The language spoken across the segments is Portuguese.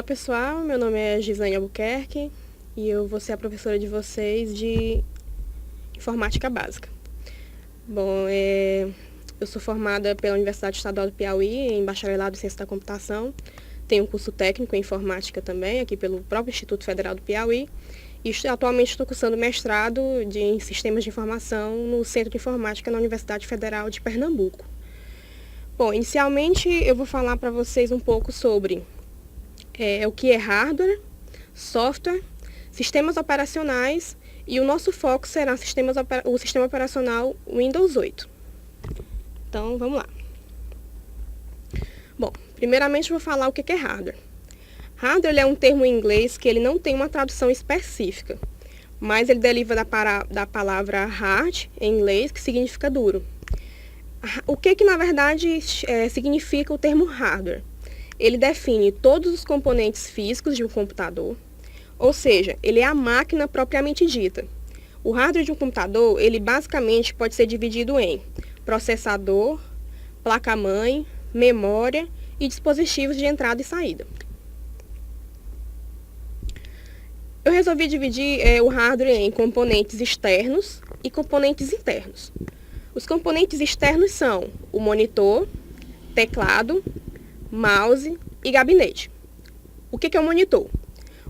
Olá pessoal, meu nome é Gislaine Albuquerque e eu vou ser a professora de vocês de Informática Básica. Bom, eu sou formada pela Universidade Estadual do Piauí em Bacharelado em Ciência da Computação. Tenho um curso técnico em Informática também, aqui pelo próprio Instituto Federal do Piauí. E atualmente estou cursando mestrado em Sistemas de Informação no Centro de Informática na Universidade Federal de Pernambuco. Bom, inicialmente eu vou falar para vocês um pouco sobre o que é hardware, software, sistemas operacionais e o nosso foco será o sistema operacional Windows 8. Então, vamos lá. Bom, primeiramente eu vou falar o que é hardware. Hardware é um termo em inglês que ele não tem uma tradução específica, mas ele deriva da palavra hard em inglês, que significa duro. O que na verdade significa o termo hardware? Ele define todos os componentes físicos de um computador, ou seja, ele é a máquina propriamente dita. O hardware de um computador, ele basicamente pode ser dividido em processador, placa-mãe, memória e dispositivos de entrada e saída. Eu resolvi dividir o hardware em componentes externos e componentes internos. Os componentes externos são o monitor, teclado, mouse e gabinete. O que é o monitor?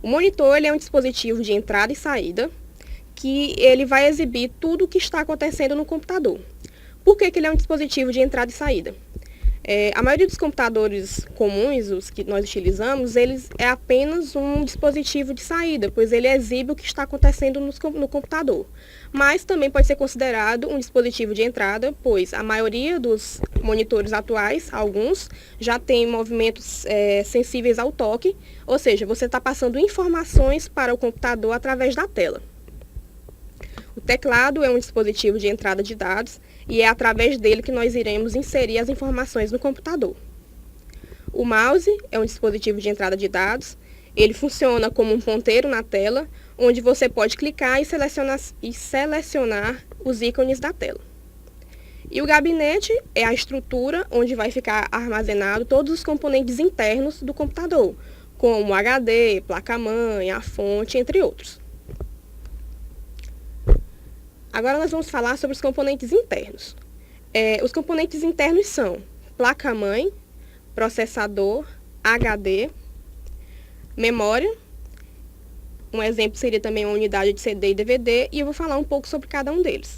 O monitor ele é um dispositivo de entrada e saída que ele vai exibir tudo o que está acontecendo no computador. Por que ele é um dispositivo de entrada e saída? A maioria dos computadores comuns, os que nós utilizamos, eles é apenas um dispositivo de saída, pois ele exibe o que está acontecendo no computador. Mas também pode ser considerado um dispositivo de entrada, pois a maioria dos monitores atuais, alguns, já tem movimentos sensíveis ao toque, ou seja, você está passando informações para o computador através da tela. O teclado é um dispositivo de entrada de dados e é através dele que nós iremos inserir as informações no computador. O mouse é um dispositivo de entrada de dados. Ele funciona como um ponteiro na tela, onde você pode clicar e selecionar os ícones da tela. E o gabinete é a estrutura onde vai ficar armazenado todos os componentes internos do computador, como o HD, placa-mãe, a fonte, entre outros. Agora nós vamos falar sobre os componentes internos. Os componentes internos são placa-mãe, processador, HD, memória. Um exemplo seria também uma unidade de CD e DVD, e eu vou falar um pouco sobre cada um deles.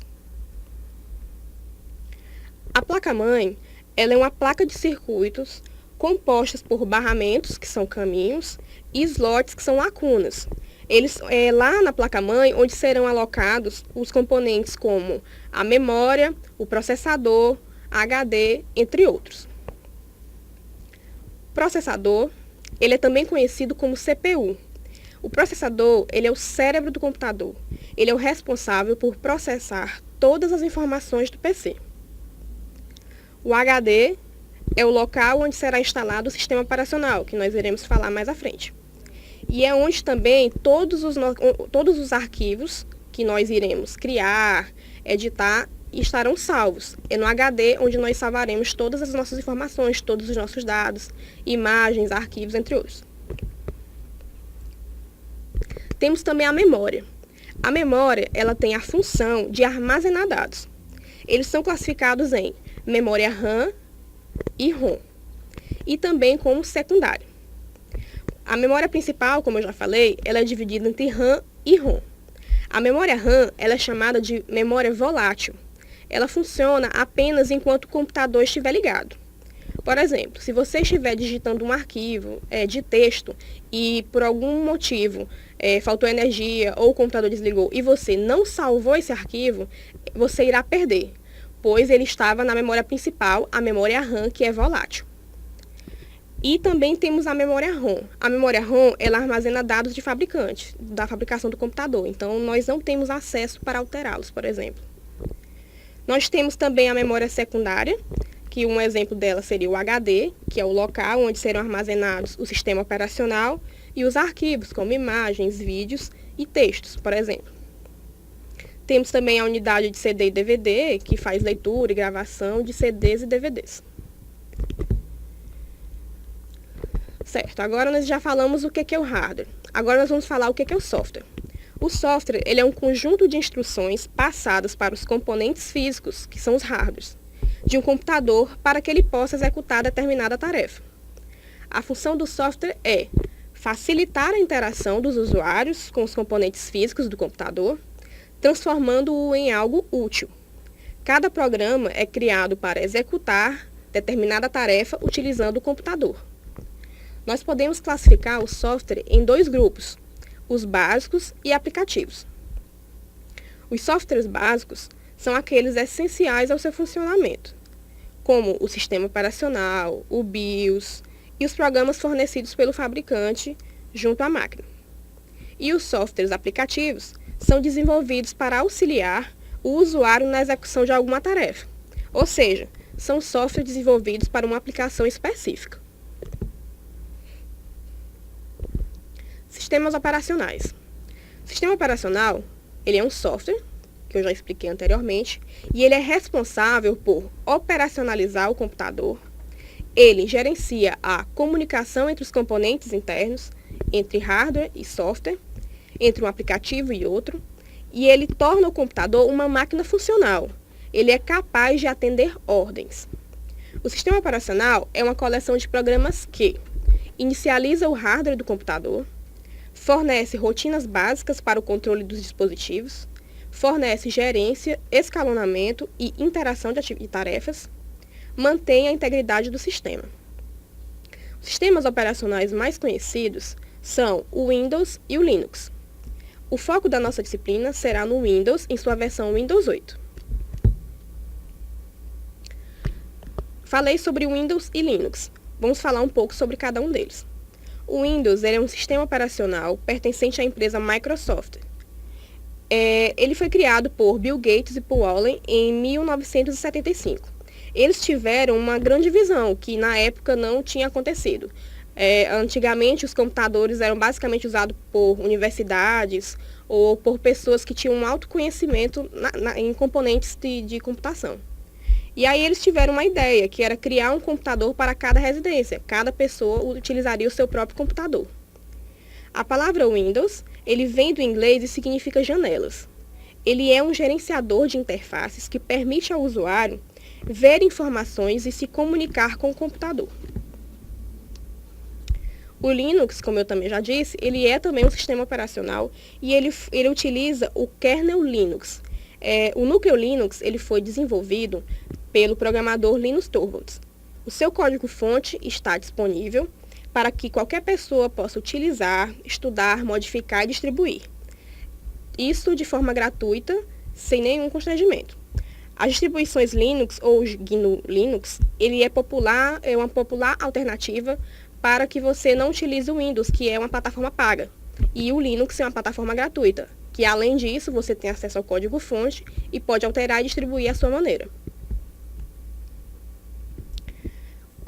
A placa-mãe, ela é uma placa de circuitos compostas por barramentos, que são caminhos, e slots, que são lacunas. Eles lá na placa-mãe, onde serão alocados os componentes como a memória, o processador, HD, entre outros. O processador, ele é também conhecido como CPU. O processador, ele é o cérebro do computador. Ele é o responsável por processar todas as informações do PC. O HD é o local onde será instalado o sistema operacional, que nós iremos falar mais à frente. E é onde também todos os arquivos que nós iremos criar, editar, estarão salvos. É no HD onde nós salvaremos todas as nossas informações, todos os nossos dados, imagens, arquivos, entre outros. Temos também a memória. A memória, ela tem a função de armazenar dados. Eles são classificados em memória RAM e ROM, e também como secundária. A memória principal, como eu já falei, ela é dividida entre RAM e ROM. A memória RAM, ela é chamada de memória volátil. Ela funciona apenas enquanto o computador estiver ligado. Por exemplo, se você estiver digitando um arquivo de texto e por algum motivo faltou energia ou o computador desligou e você não salvou esse arquivo, você irá perder, pois ele estava na memória principal, a memória RAM, que é volátil. E também temos a memória ROM. A memória ROM, ela armazena dados de fabricante, da fabricação do computador. Então, nós não temos acesso para alterá-los, por exemplo. Nós temos também a memória secundária, que um exemplo dela seria o HD, que é o local onde serão armazenados o sistema operacional e os arquivos, como imagens, vídeos e textos, por exemplo. Temos também a unidade de CD e DVD, que faz leitura e gravação de CDs e DVDs. Certo, agora nós já falamos o que é o hardware. Agora nós vamos falar o que é o software. O software ele é um conjunto de instruções passadas para os componentes físicos, que são os hardwares, de um computador para que ele possa executar determinada tarefa. A função do software é facilitar a interação dos usuários com os componentes físicos do computador, transformando-o em algo útil. Cada programa é criado para executar determinada tarefa utilizando o computador. Nós podemos classificar o software em dois grupos, os básicos e aplicativos. Os softwares básicos são aqueles essenciais ao seu funcionamento, como o sistema operacional, o BIOS e os programas fornecidos pelo fabricante junto à máquina. E os softwares aplicativos são desenvolvidos para auxiliar o usuário na execução de alguma tarefa, ou seja, são softwares desenvolvidos para uma aplicação específica. Sistemas operacionais. O sistema operacional, ele é um software, que eu já expliquei anteriormente, e ele é responsável por operacionalizar o computador. Ele gerencia a comunicação entre os componentes internos, entre hardware e software, entre um aplicativo e outro, e ele torna o computador uma máquina funcional. Ele é capaz de atender ordens. O sistema operacional é uma coleção de programas que inicializa o hardware do computador, fornece rotinas básicas para o controle dos dispositivos, fornece gerência, escalonamento e interação de tarefas, mantém a integridade do sistema. Os sistemas operacionais mais conhecidos são o Windows e o Linux. O foco da nossa disciplina será no Windows em sua versão Windows 8. Falei sobre o Windows e Linux. Vamos falar um pouco sobre cada um deles. O Windows é um sistema operacional pertencente à empresa Microsoft. Ele foi criado por Bill Gates e Paul Allen em 1975. Eles tiveram uma grande visão que na época não tinha acontecido. Antigamente, os computadores eram basicamente usados por universidades ou por pessoas que tinham um alto conhecimento em componentes de computação. E aí eles tiveram uma ideia, que era criar um computador para cada residência. Cada pessoa utilizaria o seu próprio computador. A palavra Windows, ele vem do inglês e significa janelas. Ele é um gerenciador de interfaces que permite ao usuário ver informações e se comunicar com o computador. O Linux, como eu também já disse, ele é também um sistema operacional e ele utiliza o kernel Linux. O núcleo Linux ele foi desenvolvido pelo programador Linus Torvalds. O seu código-fonte está disponível para que qualquer pessoa possa utilizar, estudar, modificar e distribuir. Isso de forma gratuita, sem nenhum constrangimento. As distribuições Linux ou GNU Linux, ele é uma popular alternativa para que você não utilize o Windows, que é uma plataforma paga. E o Linux é uma plataforma gratuita, que além disso você tem acesso ao código-fonte e pode alterar e distribuir à sua maneira.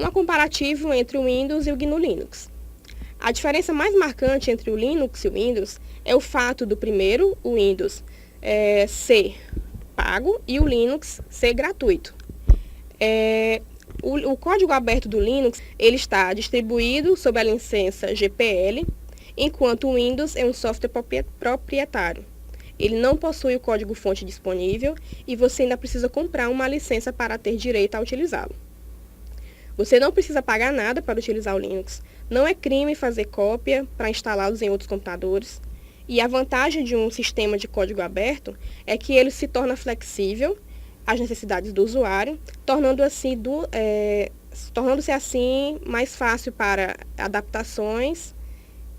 Um comparativo entre o Windows e o GNU Linux. A diferença mais marcante entre o Linux e o Windows é o fato do primeiro, o Windows, ser pago e o Linux ser gratuito. O código aberto do Linux ele está distribuído sob a licença GPL, enquanto o Windows é um software proprietário. Ele não possui o código-fonte disponível e você ainda precisa comprar uma licença para ter direito a utilizá-lo. Você não precisa pagar nada para utilizar o Linux. Não é crime fazer cópia para instalá-los em outros computadores. E a vantagem de um sistema de código aberto é que ele se torna flexível às necessidades do usuário, tornando-se assim mais fácil para adaptações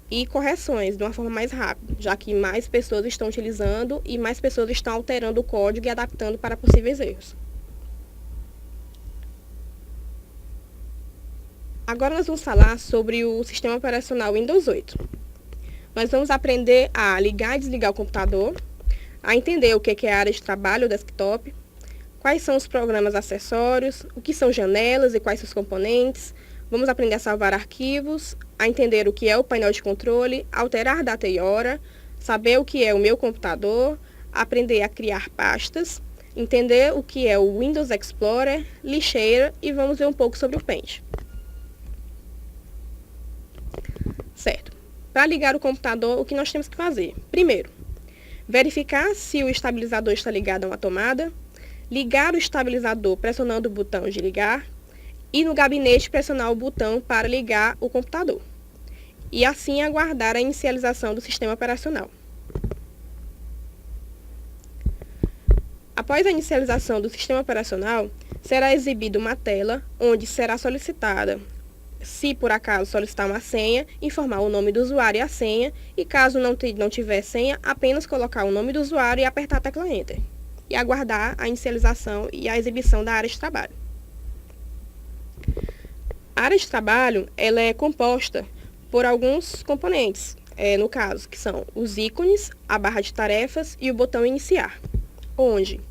e correções de uma forma mais rápida, já que mais pessoas estão utilizando e mais pessoas estão alterando o código e adaptando para possíveis erros. Agora nós vamos falar sobre o sistema operacional Windows 8. Nós vamos aprender a ligar e desligar o computador, a entender o que é a área de trabalho, o desktop, quais são os programas acessórios, o que são janelas e quais são os componentes. Vamos aprender a salvar arquivos, a entender o que é o painel de controle, alterar data e hora, saber o que é o meu computador, aprender a criar pastas, entender o que é o Windows Explorer, lixeira e vamos ver um pouco sobre o Paint. Certo. Para ligar o computador, o que nós temos que fazer? Primeiro, verificar se o estabilizador está ligado a uma tomada, ligar o estabilizador pressionando o botão de ligar e no gabinete pressionar o botão para ligar o computador. E assim aguardar a inicialização do sistema operacional. Após a inicialização do sistema operacional, será exibida uma tela onde será solicitada, se por acaso solicitar uma senha, informar o nome do usuário e a senha, e caso não tiver senha, apenas colocar o nome do usuário e apertar a tecla Enter, e aguardar a inicialização e a exibição da área de trabalho. A área de trabalho ela é composta por alguns componentes, no caso, que são os ícones, a barra de tarefas e o botão iniciar, onde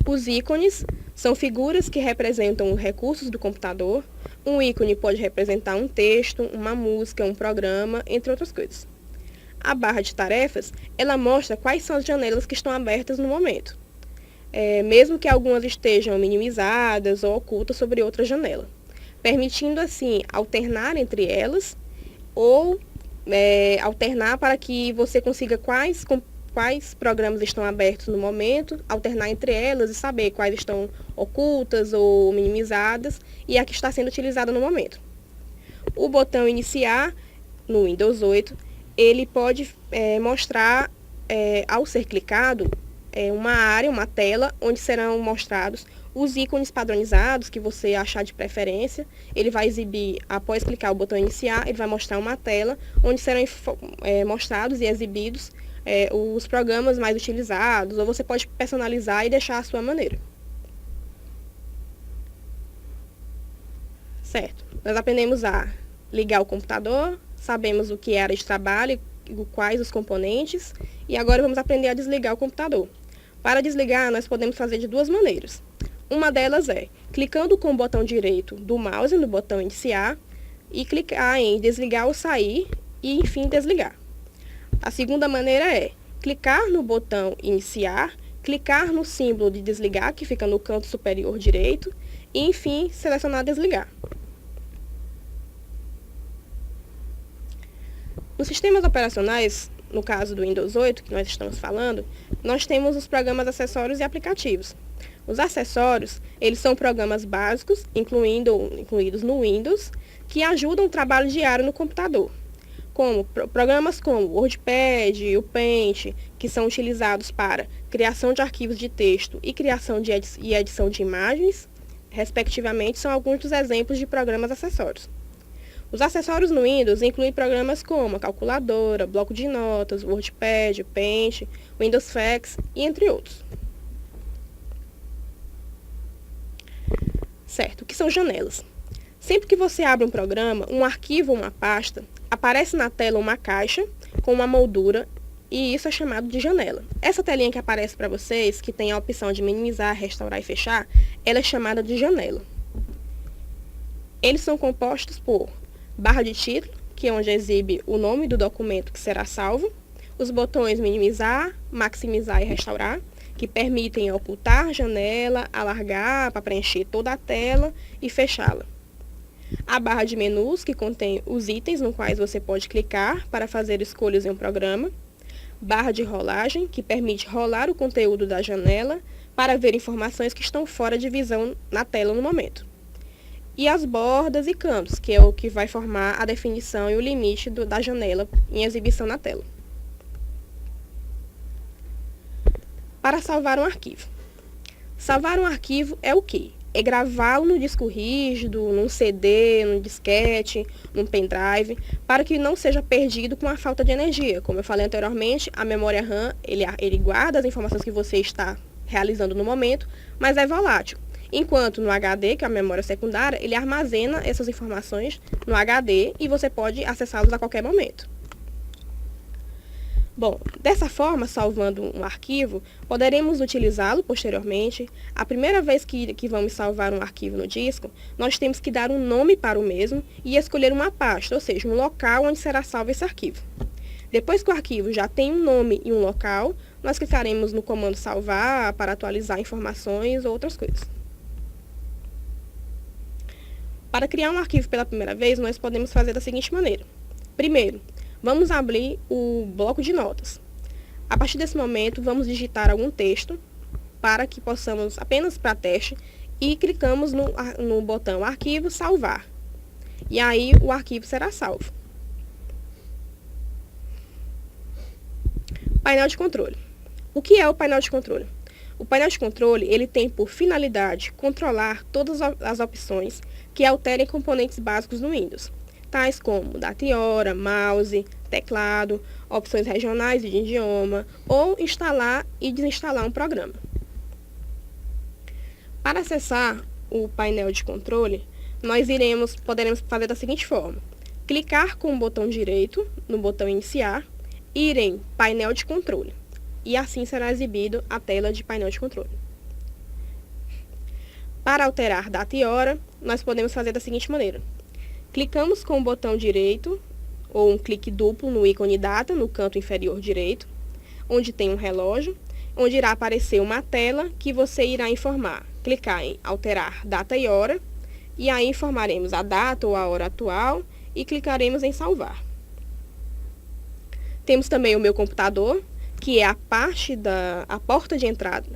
os ícones são figuras que representam os recursos do computador. Um ícone pode representar um texto, uma música, um programa, entre outras coisas. A barra de tarefas, ela mostra quais são as janelas que estão abertas no momento, mesmo que algumas estejam minimizadas ou ocultas sobre outra janela, permitindo assim alternar entre elas ou alternar para que você consiga quais programas estão abertos no momento, alternar entre elas e saber quais estão ocultas ou minimizadas e a que está sendo utilizada no momento. O botão iniciar no Windows 8, ele pode mostrar, ao ser clicado, uma área, uma tela, onde serão mostrados os ícones padronizados que você achar de preferência. Ele vai exibir, após clicar o botão iniciar, ele vai mostrar uma tela onde serão mostrados e exibidos os programas mais utilizados, ou você pode personalizar e deixar à sua maneira. Certo. Nós aprendemos a ligar o computador, sabemos o que é a área de trabalho, quais os componentes, e agora vamos aprender a desligar o computador. Para desligar, nós podemos fazer de duas maneiras. Uma delas é clicando com o botão direito do mouse no botão iniciar e clicar em desligar ou sair e, enfim, desligar. A segunda maneira é clicar no botão iniciar, clicar no símbolo de desligar, que fica no canto superior direito, e, enfim, selecionar desligar. Nos sistemas operacionais, no caso do Windows 8, que nós estamos falando, nós temos os programas acessórios e aplicativos. Os acessórios, eles são programas básicos, incluídos no Windows, que ajudam o trabalho diário no computador. Programas como o WordPad, o Paint, que são utilizados para criação de arquivos de texto e criação e edição de imagens, respectivamente, são alguns dos exemplos de programas acessórios. Os acessórios no Windows incluem programas como a calculadora, bloco de notas, WordPad, Paint, Windows Fax e entre outros. Certo, o que são janelas? Sempre que você abre um programa, um arquivo ou uma pasta, aparece na tela uma caixa com uma moldura e isso é chamado de janela. Essa telinha que aparece para vocês, que tem a opção de minimizar, restaurar e fechar, ela é chamada de janela. Eles são compostos por barra de título, que é onde exibe o nome do documento que será salvo, os botões minimizar, maximizar e restaurar, que permitem ocultar a janela, alargar para preencher toda a tela e fechá-la. A barra de menus, que contém os itens no quais você pode clicar para fazer escolhas em um programa. Barra de rolagem, que permite rolar o conteúdo da janela para ver informações que estão fora de visão na tela no momento. E as bordas e cantos, que é o que vai formar a definição e o limite da janela em exibição na tela. Para salvar um arquivo. Salvar um arquivo é o quê? É gravá-lo no disco rígido, num CD, num disquete, num pendrive, para que não seja perdido com a falta de energia. Como eu falei anteriormente, a memória RAM, ele guarda as informações que você está realizando no momento, mas é volátil. Enquanto no HD, que é a memória secundária, ele armazena essas informações no HD e você pode acessá-los a qualquer momento. Bom, dessa forma, salvando um arquivo, poderemos utilizá-lo posteriormente. A primeira vez que vamos salvar um arquivo no disco, nós temos que dar um nome para o mesmo e escolher uma pasta, ou seja, um local onde será salvo esse arquivo. Depois que o arquivo já tem um nome e um local, nós clicaremos no comando salvar para atualizar informações ou outras coisas. Para criar um arquivo pela primeira vez, nós podemos fazer da seguinte maneira. Primeiro, vamos abrir o bloco de notas. A partir desse momento, vamos digitar algum texto para que possamos, apenas para teste, e clicamos no botão Arquivo, Salvar. E aí o arquivo será salvo. Painel de controle. O que é o painel de controle? O painel de controle ele tem por finalidade controlar todas as opções que alterem componentes básicos no Windows, tais como data e hora, mouse, teclado, opções regionais de idioma ou instalar e desinstalar um programa. Para acessar o painel de controle, nós poderemos fazer da seguinte forma: clicar com o botão direito no botão Iniciar, ir em Painel de Controle, e assim será exibido a tela de painel de controle. Para alterar data e hora, nós podemos fazer da seguinte maneira: clicamos com o botão direito, ou um clique duplo no ícone data, no canto inferior direito, onde tem um relógio, onde irá aparecer uma tela que você irá informar. Clicar em Alterar data e hora, e aí informaremos a data ou a hora atual, e clicaremos em Salvar. Temos também o Meu Computador, que é a porta de entrada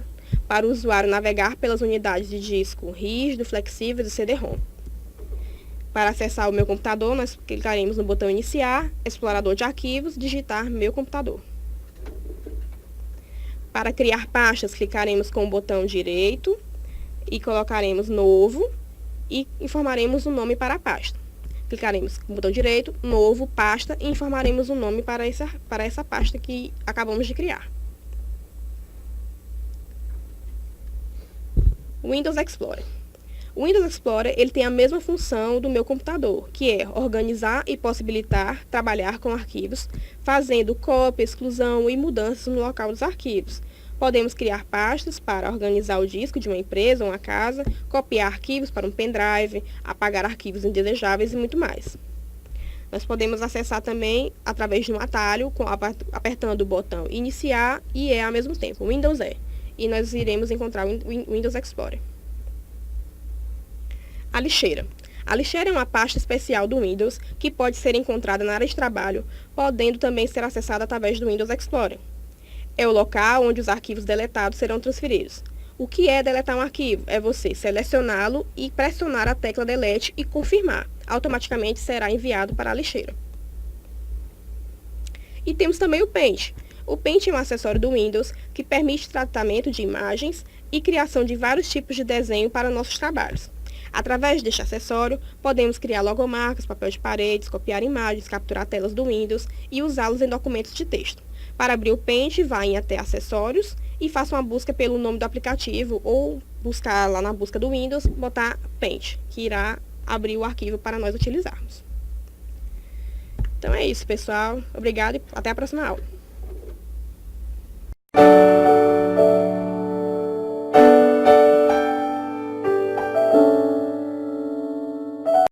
para o usuário navegar pelas unidades de disco rígido, flexível e CD-ROM. Para acessar o Meu Computador, nós clicaremos no botão Iniciar, Explorador de Arquivos, digitar Meu Computador. Para criar pastas, clicaremos com o botão direito e colocaremos Novo e informaremos o nome para a pasta. Clicaremos com o botão direito, Novo, Pasta, e informaremos o nome para essa pasta que acabamos de criar. Windows Explorer. O Windows Explorer ele tem a mesma função do Meu Computador, que é organizar e possibilitar trabalhar com arquivos, fazendo cópia, exclusão e mudanças no local dos arquivos. Podemos criar pastas para organizar o disco de uma empresa ou uma casa, copiar arquivos para um pendrive, apagar arquivos indesejáveis e muito mais. Nós podemos acessar também através de um atalho, apertando o botão Iniciar e ao mesmo tempo, Windows e nós iremos encontrar o Windows Explorer. A lixeira. A lixeira é uma pasta especial do Windows que pode ser encontrada na área de trabalho, podendo também ser acessada através do Windows Explorer. É o local onde os arquivos deletados serão transferidos. O que é deletar um arquivo? É você selecioná-lo e pressionar a tecla Delete e confirmar. Automaticamente será enviado para a lixeira. E temos também o Paint. O Paint é um acessório do Windows que permite tratamento de imagens e criação de vários tipos de desenho para nossos trabalhos. Através deste acessório, podemos criar logomarcas, papel de paredes, copiar imagens, capturar telas do Windows e usá-los em documentos de texto. Para abrir o Paint, vá em Até Acessórios e faça uma busca pelo nome do aplicativo ou buscar lá na busca do Windows, botar Paint, que irá abrir o arquivo para nós utilizarmos. Então é isso, pessoal. Obrigado e até a próxima aula.